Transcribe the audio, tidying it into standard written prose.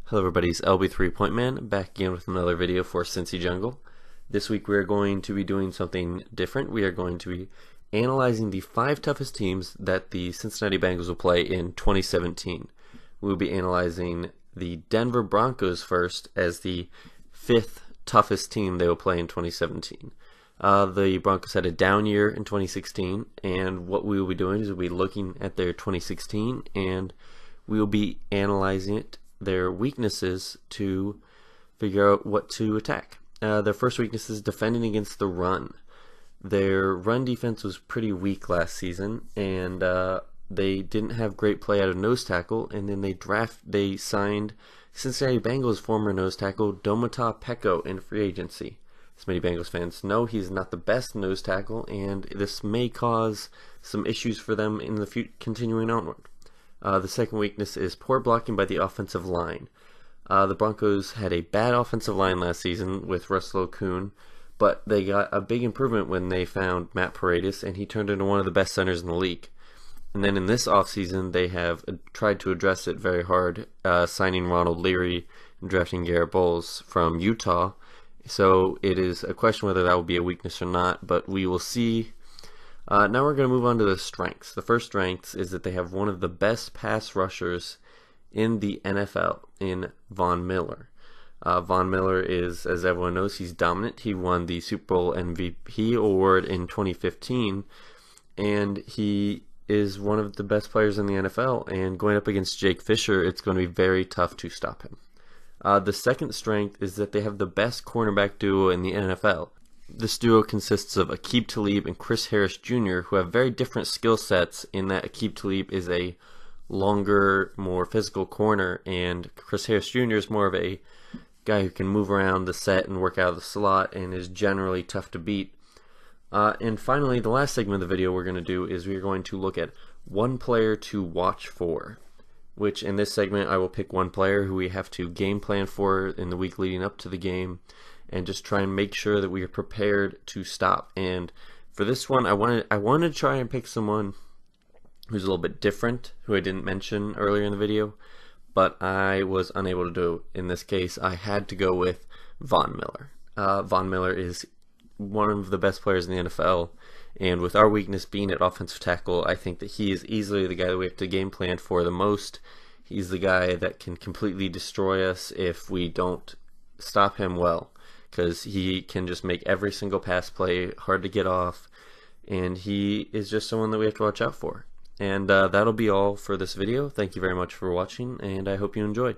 Hello everybody, it's LB3 Point Man back again with another video for Cincy Jungle. This week we are going to be doing something different. We are going to be analyzing the 5 toughest teams that the Cincinnati Bengals will play in 2017. We will be analyzing the Denver Broncos first as the 5th toughest team they will play in 2017. The Broncos had a down year in 2016, and what we will be doing is we'll be looking at their 2016 and we will be analyzing their weaknesses to figure out what to attack. Their first weakness is defending against the run. Their run defense was pretty weak last season, and they didn't have great play out of nose tackle, and then they signed Cincinnati Bengals former nose tackle Domata Peko in free agency. As many Bengals fans know, he's not the best nose tackle, and this may cause some issues for them in the future continuing onward. The second weakness is poor blocking by the offensive line. The Broncos had a bad offensive line last season with Russell Okung, but they got a big improvement when they found Matt Paradis, and he turned into one of the best centers in the league. And then in this offseason, they have tried to address it very hard, signing Ronald Leary and drafting Garrett Bowles from Utah. So it is a question whether that will be a weakness or not, but we will see. Now we're going to move on to the strengths. The first strength is that they have one of the best pass rushers in the NFL in Von Miller. Von Miller is, as everyone knows, he's dominant. He won the Super Bowl MVP award in 2015, and he is one of the best players in the NFL, and going up against Jake Fisher, it's going to be very tough to stop him. The second strength is that they have the best cornerback duo in the NFL. This duo consists of Aqib Talib and Chris Harris Jr., who have very different skill sets in that Aqib Talib is a longer, more physical corner, and Chris Harris Jr. is more of a guy who can move around the set and work out of the slot and is generally tough to beat. And finally, the last segment of the video we're going to do is we're going to look at one player to watch for, which in this segment I will pick one player who we have to game plan for in the week leading up to the game, and just try and make sure that we are prepared to stop. And for this one, I wanted to try and pick someone who's a little bit different, who I didn't mention earlier in the video, but I was unable to do. In this case, I had to go with Von Miller. Von Miller is one of the best players in the NFL, and with our weakness being at offensive tackle, I think that he is easily the guy that we have to game plan for the most. He's the guy that can completely destroy us if we don't stop him well, because he can just make every single pass play hard to get off, and he is just someone that we have to watch out for. And that'll be all for this video. Thank you very much for watching, and I hope you enjoyed.